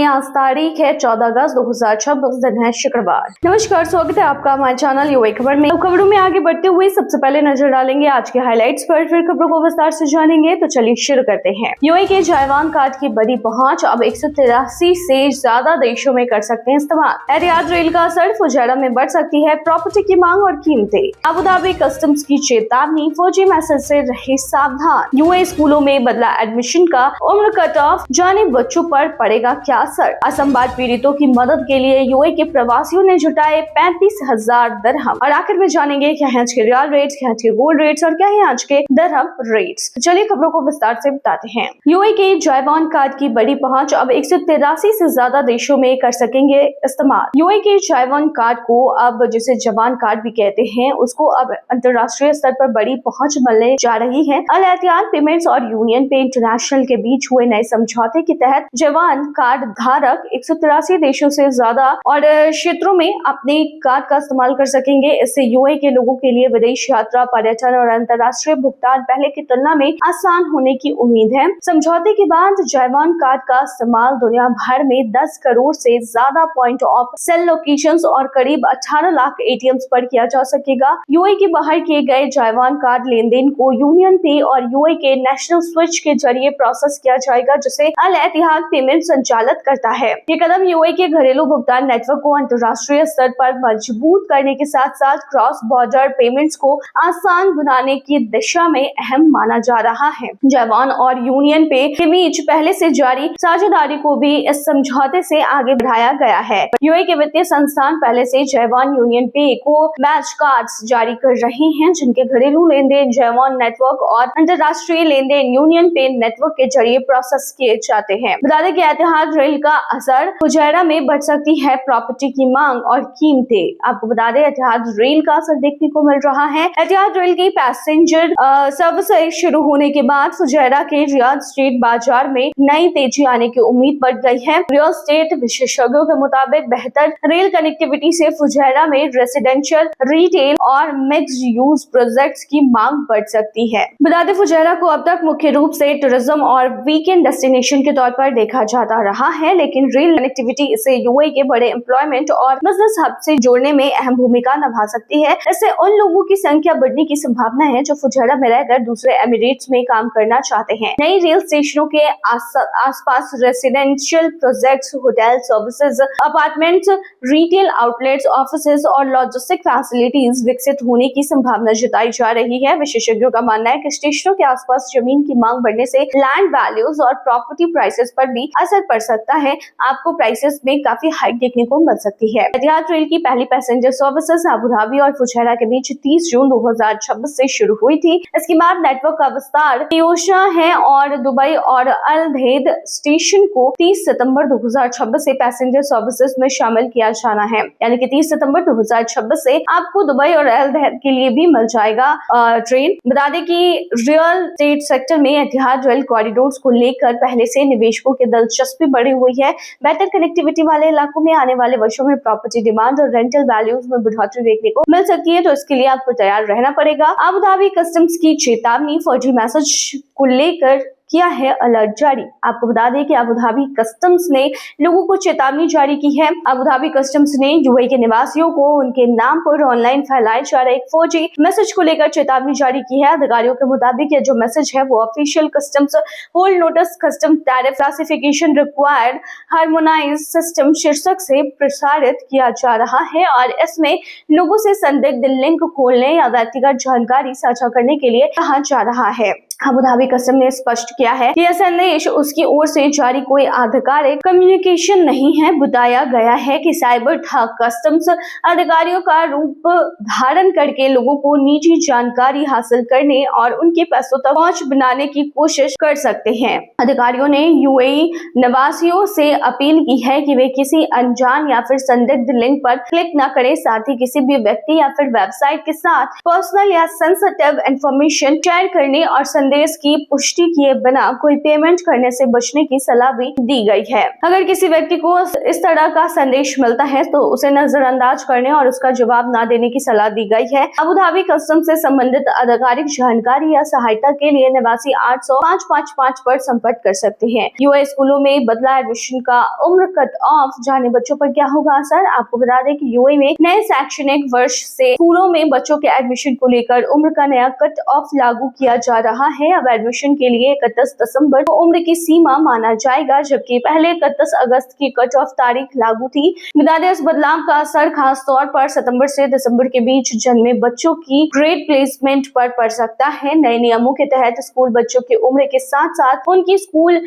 आज तारीख है 14 अगस्त 2026, दिन है शुक्रवार। नमस्कार, स्वागत है आपका हमारे चैनल यूए खबर में। खबरों में आगे बढ़ते हुए सबसे पहले नजर डालेंगे आज के हाइलाइट्स पर, फिर खबरों को विस्तार से जानेंगे। तो चलिए शुरू करते हैं। यूए के जायवान कार्ड की बड़ी पहुंच, अब 183 से ज्यादा देशों में कर सकते हैं इस्तेमाल। एहतियात रेल का असर, फुजैरा में बढ़ सकती है प्रॉपर्टी की मांग और कीमतें। अबू धाबी कस्टम्स की चेतावनी, फौजी मैसेज से रहे सावधान। यूए स्कूलों में बदला एडमिशन का उम्र कट ऑफ, जाने बच्चों पर पड़ेगा क्या असर। असम बाढ़ पीड़ितों की मदद के लिए यूए के प्रवासियों ने जुटाए 35,000 दिरहम। और आखिर में जानेंगे क्या है आज के रियल रेट्स, क्या है आज के गोल्ड रेट्स और क्या है आज के दिरहम रेट्स। चलिए खबरों को विस्तार से बताते हैं। यूए के जायवान कार्ड की बड़ी पहुंच, अब 183 से ज्यादा देशों में कर सकेंगे इस्तेमाल। यूए के जायवान कार्ड को, अब जिसे जवान कार्ड भी कहते हैं, उसको अब अंतर्राष्ट्रीय स्तर पर बड़ी पहुंच मिलने जा रही है। अल एहतियात पेमेंट्स और यूनियन पे इंटरनेशनल के बीच हुए नए समझौते के तहत जवान कार्ड धारक 183 देशों से ज्यादा और क्षेत्रों में अपने कार्ड का इस्तेमाल कर सकेंगे। इससे यूए के लोगों के लिए विदेश यात्रा, पर्यटन और अंतर्राष्ट्रीय भुगतान पहले की तुलना में आसान होने की उम्मीद है। समझौते के बाद जायवान कार्ड का इस्तेमाल दुनिया भर में 10 करोड़ से ज्यादा पॉइंट ऑफ सेल लोकेशंस और करीब 18 लाख एटीएम्स पर किया जा सकेगा। यूए के बाहर किए गए जायवान कार्ड लेन देन को यूनियन पे और यूए के नेशनल स्विच के जरिए प्रोसेस किया जाएगा, जिसे अल एहतियात पेमेंट संचालित करता है। ये कदम यूए के घरेलू भुगतान नेटवर्क को अंतर्राष्ट्रीय स्तर पर मजबूत करने के साथ साथ क्रॉस बॉर्डर पेमेंट्स को आसान बनाने की दिशा में अहम माना जा रहा है। जायवान और यूनियन पे के बीच पहले से जारी साझेदारी को भी इस समझौते से आगे बढ़ाया गया है। यूए के वित्तीय संस्थान पहले से जायवान यूनियन पे को बैच कार्ड्स जारी कर रहे हैं, जिनके घरेलू लेन देन जायवान नेटवर्क और अंतर्राष्ट्रीय लेन देन यूनियन पे नेटवर्क के जरिए प्रोसेस किए जाते हैं। बता दें कि एहतियात रेल का असर, फुजैरा में बढ़ सकती है प्रॉपर्टी की मांग और कीमतें। आपको बता दें एहतियात रेल का असर देखने को मिल रहा है। एहतियात रेल की पैसेंजर सर्विसेज शुरू होने के बाद फुजैरा के रियल एस्टेट बाजार में नई तेजी आने की उम्मीद बढ़ गई है। रियल एस्टेट विशेषज्ञों के मुताबिक बेहतर रेल कनेक्टिविटी से फुजैरा में रेसिडेंशियल, रिटेल और मिक्स्ड यूज प्रोजेक्ट्स की मांग बढ़ सकती है। बता दें फुजैरा को अब तक मुख्य रूप से टूरिज्म और वीकेंड डेस्टिनेशन के तौर पर देखा जाता रहा है, लेकिन रेल कनेक्टिविटी इसे यूए के बड़े एम्प्लॉयमेंट और बिजनेस हब से जोड़ने में अहम भूमिका निभा सकती है। इससे उन लोगों की संख्या बढ़ने की संभावना है जो फुजैरा में रहकर दूसरे एमिरेट्स में काम करना चाहते हैं। नई रेल स्टेशनों के आसपास residential projects, hotel services, apartments, retail outlets, offices और लॉजिस्टिक फैसिलिटीज विकसित होने की संभावना जताई जा रही है। विशेषज्ञों का मानना है कि स्टेशनों के आसपास जमीन की मांग बढ़ने से लैंड वैल्यूज और प्रॉपर्टी प्राइसेस पर भी असर पड़ सकता है। आपको प्राइसेस में काफी हाइक देखने को मिल सकती है। एहतियात रेल की पहली पैसेंजर सर्विसेज अबू धाबी और फुजैरा के बीच 30 जून 2026 से शुरू हुई थी। इसके बाद नेटवर्क का विस्तार योजना है और दुबई और अल धेद स्टेशन को 30 सितंबर 2026 से पैसेंजर सर्विसेज में शामिल किया जाना है। यानी कि 30 सितंबर 2026 से आपको दुबई और अल धेद के लिए भी मिल जाएगा ट्रेन। बता दें कि रियल एस्टेट सेक्टर में एहतियात रेल कॉरिडोर्स को लेकर पहले से निवेशकों की दिलचस्पी बढ़ी हुई है। बेहतर कनेक्टिविटी वाले इलाकों में आने वाले वर्षों में प्रॉपर्टी डिमांड और रेंटल वैल्यूज में बढ़ोतरी देखने को मिल सकती है, तो इसके लिए आपको तैयार रहना पड़ेगा। अबू धाबी कस्टम्स की चेतावनी, फौजी मैसेज को लेकर किया है अलर्ट जारी। आपको बता दें कि अबू धाबी कस्टम्स ने लोगों को चेतावनी जारी की है। अबू धाबी कस्टम्स ने यूए के निवासियों को उनके नाम पर ऑनलाइन फैलाए जा रहे एक फौजी मैसेज को लेकर चेतावनी जारी की है। अधिकारियों के मुताबिक ये जो मैसेज है वो official customs hold notice custom tariff classification required harmonise system शीर्षक से प्रसारित किया जा रहा है और इसमें लोगों से संदिग्ध लिंक खोलने या व्यक्तिगत जानकारी साझा करने के लिए कहा जा रहा है। अबू धाबी कस्टम ने स्पष्ट किया है कि यह संदेश उसकी ओर से जारी कोई आधिकारिक कम्युनिकेशन नहीं है। बताया गया है कि साइबर ठग कस्टम्स अधिकारियों का रूप धारण करके लोगों को निजी जानकारी हासिल करने और उनके पैसों तक पहुंच बनाने की कोशिश कर सकते हैं। अधिकारियों ने यूएई निवासियों से अपील की है कि वे किसी अनजान या फिर संदिग्ध लिंक पर क्लिक न करें। साथ ही किसी भी व्यक्ति या फिर वेबसाइट के साथ पर्सनल या सेंसिटिव इंफॉर्मेशन शेयर करने और संदेश की पुष्टि किए बिना कोई पेमेंट करने से बचने की सलाह भी दी गई है। अगर किसी व्यक्ति को इस तरह का संदेश मिलता है तो उसे नजरअंदाज करने और उसका जवाब न देने की सलाह दी गई है। अबू धाबी कस्टम से संबंधित आधिकारिक जानकारी या सहायता के लिए 89-800-555 पर संपर्क कर सकते हैं। यूए स्कूलों में बदला एडमिशन का उम्र कट ऑफ, जाने बच्चों पर क्या होगा असर। आपको बता दें कि यूए में नए शैक्षणिक वर्ष से स्कूलों में बच्चों के एडमिशन को लेकर उम्र का नया कट ऑफ लागू किया जा रहा है। अब एडमिशन के लिए 31 दिसंबर को उम्र की सीमा माना जाएगा, जबकि पहले 31 अगस्त की कट ऑफ तारीख लागू थी। बता दें इस बदलाव का असर खास तौर पर सितंबर से दिसंबर के बीच जन्मे बच्चों की ग्रेड प्लेसमेंट पर पड़ सकता है। नए नियमों के तहत स्कूल बच्चों की उम्र के साथ साथ उनकी स्कूल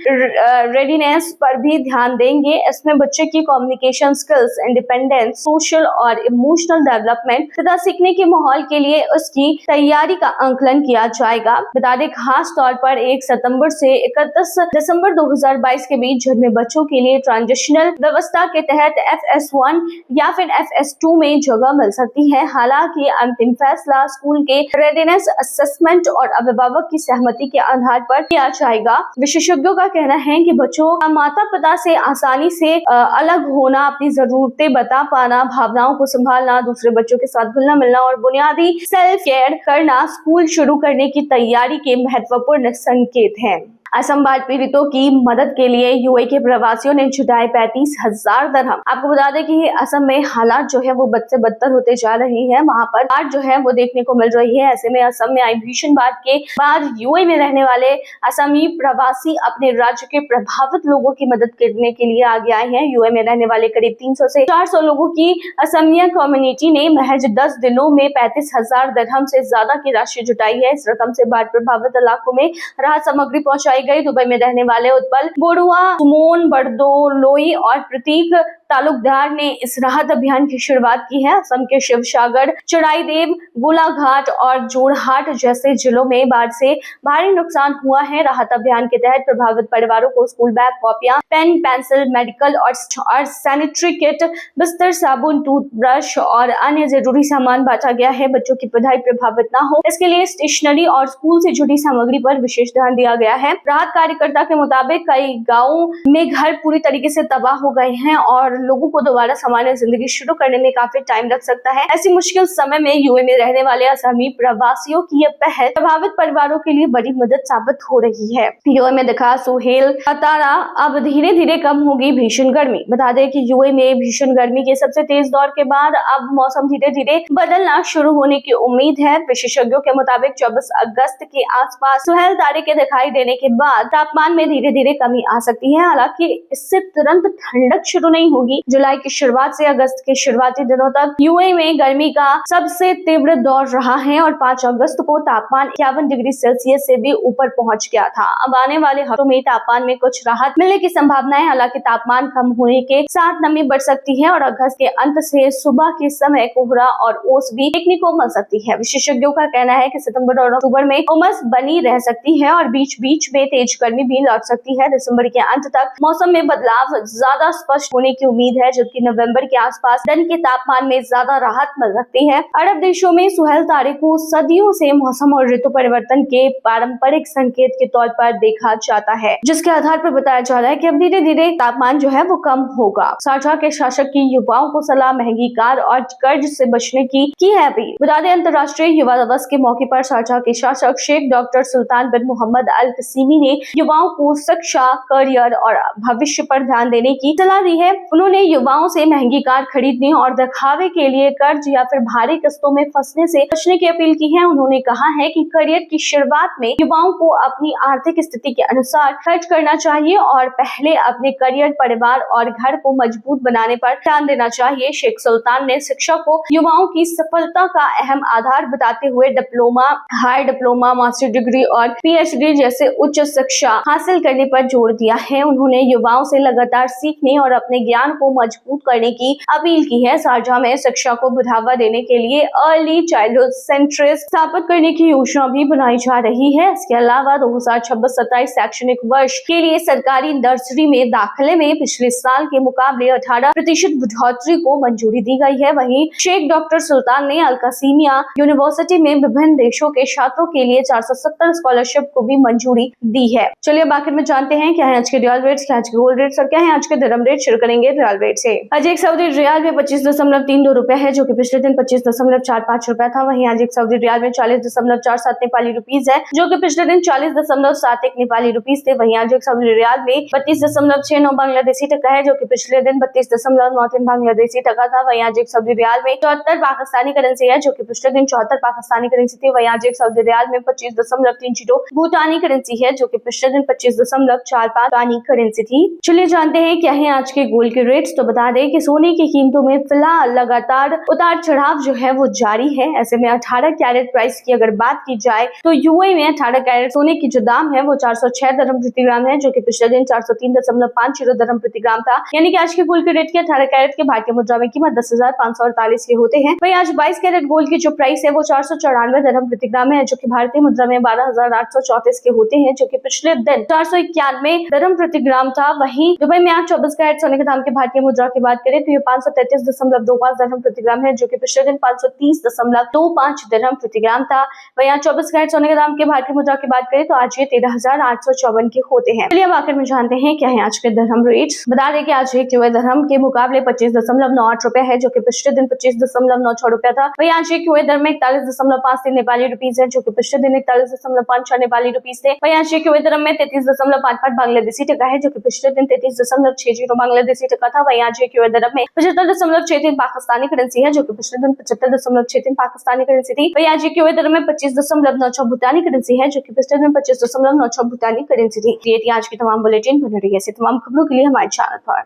रेडीनेस पर भी ध्यान देंगे। इसमें बच्चे की कम्युनिकेशन स्किल्स, इंडिपेंडेंस, सोशल और इमोशनल डेवलपमेंट तथा सीखने के माहौल के लिए उसकी तैयारी का आंकलन किया जाएगा। बता दें खास तौर पर 1 सितंबर से 31 दिसंबर 2022 के बीच जन्मे बच्चों के लिए ट्रांजिशनल व्यवस्था के तहत FS1 या फिर FS2 में जगह मिल सकती है। हालांकि अंतिम फैसला स्कूल के रेडीनेस असेसमेंट और अभिभावक की सहमति के आधार पर किया जाएगा। विशेषज्ञों का कहना है कि बच्चों का माता पिता से आसानी से अलग होना, अपनी जरूरतें बता पाना, भावनाओं को संभालना, दूसरे बच्चों के साथ घुलना मिलना और बुनियादी सेल्फ केयर करना स्कूल शुरू करने की तैयारी के महत्वपूर्ण संकेत हैं। असम बाढ़ पीड़ितों की मदद के लिए यूए के प्रवासियों ने जुटाए 35,000 दरहम। आपको बता दें कि असम में हालात जो है वो बद से बदतर होते जा रहे हैं। वहां पर बाढ़ जो है वो देखने को मिल रही है। ऐसे में असम में आई भीषण बाढ़ के बाद यूए में रहने वाले असमी प्रवासी अपने राज्य के प्रभावित लोगों की मदद करने के लिए आगे आए हैं। यूए में रहने वाले करीब 300 से 400 लोगों की असमिया कम्युनिटी ने महज 10 दिनों में 35,000 दरहम से ज्यादा की राशि जुटाई है। इस रकम से बाढ़ प्रभावित इलाकों में राहत सामग्री पहुंचाई गई। दुबई में रहने वाले उत्पल बोरुआ, सुमोन बरदोलोई और प्रतीक तालुकदार ने इस राहत अभियान की शुरुआत की है। असम के शिवसागर, चराईदेव, गोलाघाट और जोरहाट जैसे जिलों में बाढ़ से भारी नुकसान हुआ है। राहत अभियान के तहत प्रभावित परिवारों को स्कूल बैग, कॉपियां, पेन, पेंसिल, मेडिकल और सैनिटरी किट, बिस्तर, साबुन, टूथब्रश और अन्य जरूरी सामान बांटा गया है। बच्चों की पढ़ाई प्रभावित न हो, इसके लिए स्टेशनरी और स्कूल से जुड़ी सामग्री पर विशेष ध्यान दिया गया है। राहत कार्यकर्ता के मुताबिक कई गाँवों में घर पूरी तरीके से तबाह हो गए हैं और लोगों को दोबारा सामान्य जिंदगी शुरू करने में काफी टाइम लग सकता है। ऐसी मुश्किल समय में यूए में रहने वाले असमी प्रवासियों की यह पहल प्रभावित परिवारों के लिए बड़ी मदद साबित हो रही है। यूए में दिखा सुहेल कतारा, अब धीरे धीरे कम होगी भीषण गर्मी। बता दें कि यूए में भीषण गर्मी के सबसे तेज दौर के बाद अब मौसम धीरे धीरे बदलना शुरू होने की उम्मीद है। विशेषज्ञों के मुताबिक 24 अगस्त के आसपास सुहेल तारे के दिखाई देने के बाद तापमान में धीरे धीरे कमी आ सकती है। हालांकि इससे तुरंत ठंडक शुरू नहीं होगी। जुलाई की शुरुआत से अगस्त के शुरुआती दिनों तक यूए में गर्मी का सबसे तीव्र दौर रहा है और 5 अगस्त को तापमान 51 डिग्री सेल्सियस से भी ऊपर पहुंच गया था। अब आने वाले हफ्तों में तापमान में कुछ राहत मिलने की संभावना है। हालांकि तापमान कम होने के साथ नमी बढ़ सकती है और अगस्त के अंत से सुबह के समय कोहरा और ओस भी देखने को मिल सकती है। विशेषज्ञों का कहना है कि सितंबर और अक्टूबर में उमस बनी रह सकती है और बीच बीच में तेज गर्मी भी लौट सकती है। दिसंबर के अंत तक मौसम में बदलाव ज्यादा स्पष्ट होने की उम्मीद है, जबकि नवंबर के आसपास दिन के तापमान में ज्यादा राहत मिल सकती है। अरब देशों में सुहेल तारे को सदियों से मौसम और ऋतु परिवर्तन के पारंपरिक संकेत के तौर पर देखा जाता है, जिसके आधार पर बताया जा रहा है कि अब धीरे धीरे तापमान जो है वो कम होगा। शारजाह के शासक की युवाओं को सलाह महंगी कार और कर्ज से बचने की है अपील। बता दें अंतर्राष्ट्रीय युवा दिवस के मौके पर शारजाह के शासक शेख डॉक्टर सुल्तान बिन मोहम्मद अल कसीमी ने युवाओं को शिक्षा, करियर और भविष्य पर ध्यान देने की सलाह दी है। उन्होंने युवाओं से महंगी कार खरीदने और दिखावे के लिए कर्ज या फिर भारी किस्तों में फंसने से बचने की अपील की है। उन्होंने कहा है कि करियर की शुरुआत में युवाओं को अपनी आर्थिक स्थिति के अनुसार खर्च करना चाहिए और पहले अपने करियर, परिवार और घर को मजबूत बनाने पर ध्यान देना चाहिए। शेख सुल्तान ने शिक्षा को युवाओं की सफलता का अहम आधार बताते हुए diploma, higher diploma, master degree और PhD जैसे उच्च शिक्षा हासिल करने पर जोर दिया है। उन्होंने युवाओं से लगातार सीखने और अपने ज्ञान संस्थान को मजबूत करने की अपील की है। शारजाह में शिक्षा को बढ़ावा देने के लिए अर्ली चाइल्डहुड सेंटर स्थापित करने की योजना भी बनाई जा रही है। इसके अलावा 2026-27 शैक्षणिक वर्ष के लिए सरकारी नर्सरी में दाखिले में पिछले साल के मुकाबले 18% बढ़ोतरी को मंजूरी दी गई है। वहीं शेख डॉक्टर सुल्तान ने अल-कासिमिया यूनिवर्सिटी में विभिन्न देशों के छात्रों के लिए 470 स्कॉलरशिप को भी मंजूरी दी है। चलिए अब आखिर में जानते हैं क्या है आज के रियल रेट्स, क्या आज के गोल्ड रेट्स और क्या है आज के दिरहम रेट। शुरू करेंगे रियल रेट से। आज एक सऊदी रियाल में 25.32 रुपए है, जो कि पिछले दिन 25.45 रुपए था। वहीं आज एक सऊदी रियाल में 40.47 नेपाली रुपीज है, जो कि पिछले दिन 40.71 नेपाली रुपीज थे। वहीं आज एक सऊदी रियाल में 32.69 बांग्लादेशी टका है, जो कि पिछले दिन 32.93 बांग्लादेशी टका था। वहीं आज एक सऊदी रियाल में 74 पाकिस्तानी करेंसी है, जो कि पिछले दिन 74 पाकिस्तानी करेंसी थी। वहीं आज एक सऊदी रियाल में 25.30 भूटानी करेंसी है, जो कि पिछले दिन 25.45 भूटानी करेंसी थी। चलिए जानते हैं क्या है आज के गोल्ड के रेट्स। तो बता दें कि सोने की कीमतों में फिलहाल लगातार उतार चढ़ाव जो है वो जारी है। ऐसे में 18 कैरेट प्राइस की अगर बात की जाए तो यूएई में 18 कैरेट सोने की जो दाम है वो 406 दिरहम प्रति ग्राम है, जो कि पिछले दिन 403.50 दिरहम प्रति ग्राम था। यानी कि आज के गोल्ड के रेट के 18 कैरेट के भारतीय मुद्रा में कीमत 10,548 के होते हैं। वहीं आज 22 कैरेट गोल्ड की जो प्राइस है वो 494 दिरहम प्रति ग्राम है, जो कि भारतीय मुद्रा में 12,834 के होते हैं, जो कि पिछले दिन 491 दिरहम प्रति ग्राम था। वहीं दुबई में आज 24 कैरेट सोने के दाम के भारतीय मुद्रा की बात करें तो ये 533.25 दिरहम प्रति ग्राम है, जो कि पिछले दिन 530.25 दिरहम प्रति ग्राम था। वहीं आज 24 कैरेट सोने के दाम के भारतीय मुद्रा की बात करें तो आज ये 13,854 के होते हैं। चलिए अब आखिर में जानते हैं क्या है आज के दिरहम रेट। बता दें कि आज एक यूएई दिरहम के मुकाबले 25.98 रुपए है, जो कि पिछले दिन 25.96 रुपया था। वहीं आज एक यूएई दिरहम में 41.53 नेपाली रुपीज है, जो कि पिछले दिन 41.56 नेपाली रुपीज थे। वहीं आज एक यूएई दिरहम में 33.55 बांग्लादेशी टका है, जो कि पिछले दिन 33.60 बांग्लादेशी टका था। वहीं आज एक यूएई दिरहम में 75.63 पाकिस्तानी करेंसी है, जो कि पिछले दिन 75.63 पाकिस्तानी करेंसी थी। वहीं आज एक यूएई दिरहम में 25.96 भूटानी करेंसी है, जो कि पिछले दिन 25.96 भूटानी करेंसी थी। ये थी आज की तमाम बुलेटिन। बने रहिए ऐसी तमाम खबरों के लिए हमारे चैनल पर।